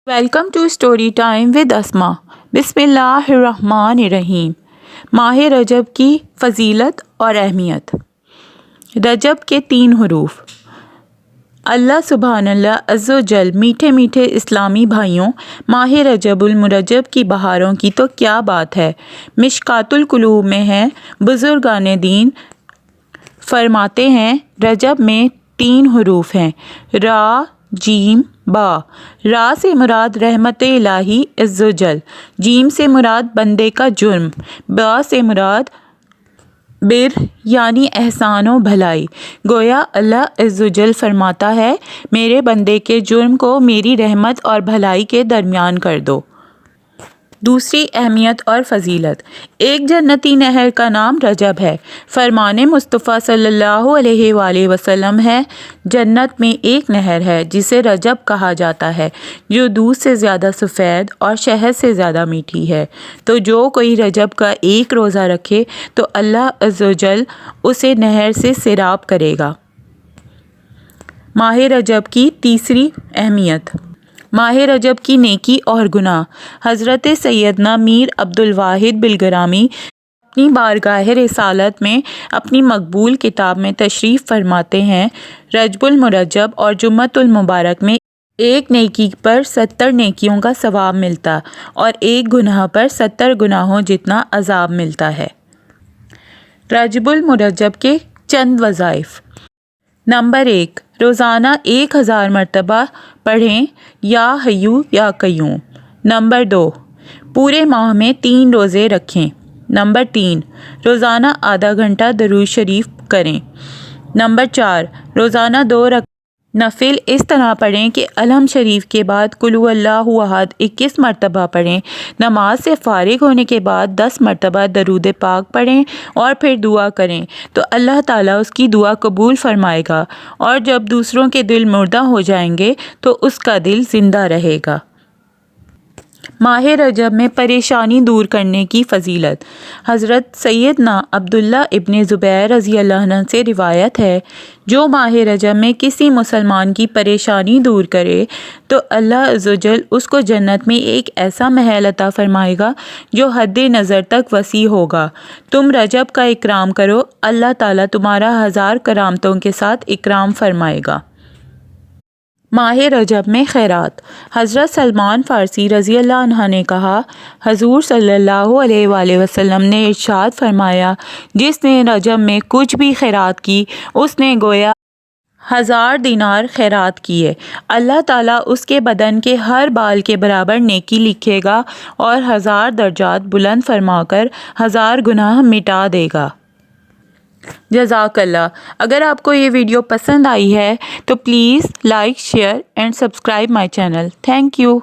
Welcome to story time with Asma. بسم اللہ الرحمن الرحیم۔ ماہ رجب کی فضیلت اور اہمیت۔ رجب کے 3 حروف۔ اللہ سبحان اللہ عز و جل۔ میٹھے میٹھے اسلامی بھائیوں، ماہ رجب المرجب کی بہاروں کی تو کیا بات ہے۔ مشکات القلوب میں ہے، بزرگان دین فرماتے ہیں رجب میں 3 حروف ہیں، را، جیم، با۔ را سے مراد رحمت الہی عز و جل، جیم سے مراد بندے کا جرم، با سے مراد بر یعنی احسان و بھلائی۔ گویا اللہ عز و جل فرماتا ہے میرے بندے کے جرم کو میری رحمت اور بھلائی کے درمیان کر دو۔ دوسری اہمیت اور فضیلت۔ ایک جنتی نہر کا نام رجب ہے۔ فرمان مصطفیٰ صلی اللہ علیہ وآلہ وسلم ہے، جنت میں ایک نہر ہے جسے رجب کہا جاتا ہے، جو دودھ سے زیادہ سفید اور شہد سے زیادہ میٹھی ہے۔ تو جو کوئی رجب کا 1 روزہ رکھے تو اللہ عز و جل اسے نہر سے سیراب کرے گا۔ ماہ رجب کی تیسری اہمیت۔ ماہ رجب کی نیکی اور گناہ۔ حضرت سیدنا میر عبدالواحد بلگرامی اپنی بارگاہ رسالت میں اپنی مقبول کتاب میں تشریف فرماتے ہیں، رجب المرجب اور جمعۃ المبارک میں ایک نیکی پر 70 نیکیوں کا ثواب ملتا اور ایک گناہ پر 70 گناہوں جتنا عذاب ملتا ہے۔ رجب المرجب کے چند وظائف۔ نمبر 1، روزانہ 1000 مرتبہ پڑھیں یا حیو یا قیوم۔ نمبر 2، پورے ماہ میں 3 روزے رکھیں۔ نمبر 3، روزانہ آدھا گھنٹہ درود شریف کریں۔ نمبر 4، روزانہ 2 نفل اس طرح پڑھیں کہ الحمد شریف کے بعد قل هو اللہ احد 21 مرتبہ پڑھیں۔ نماز سے فارغ ہونے کے بعد 10 مرتبہ درود پاک پڑھیں اور پھر دعا کریں تو اللہ تعالیٰ اس کی دعا قبول فرمائے گا، اور جب دوسروں کے دل مردہ ہو جائیں گے تو اس کا دل زندہ رہے گا۔ ماہ رجب میں پریشانی دور کرنے کی فضیلت۔ حضرت سیدنا عبداللہ ابن زبیر رضی اللہ عنہ سے روایت ہے، جو ماہ رجب میں کسی مسلمان کی پریشانی دور کرے تو اللہ عز و جل اس کو جنت میں ایک ایسا محل عطا فرمائے گا جو حد نظر تک وسیع ہوگا۔ تم رجب کا اکرام کرو، اللہ تعالیٰ تمہارا 1000 کرامتوں کے ساتھ اکرام فرمائے گا۔ ماہ رجب میں خیرات۔ حضرت سلمان فارسی رضی اللہ عنہ نے کہا، حضور صلی اللہ علیہ وآلہ وسلم نے ارشاد فرمایا، جس نے رجب میں کچھ بھی خیرات کی اس نے گویا 1000 دینار خیرات کیے۔ اللہ تعالیٰ اس کے بدن کے ہر بال کے برابر نیکی لکھے گا اور 1000 درجات بلند فرما کر 1000 گناہ مٹا دے گا۔ جزاک اللہ۔ اگر آپ کو یہ ویڈیو پسند آئی ہے تو please like, share and subscribe my channel. Thank you.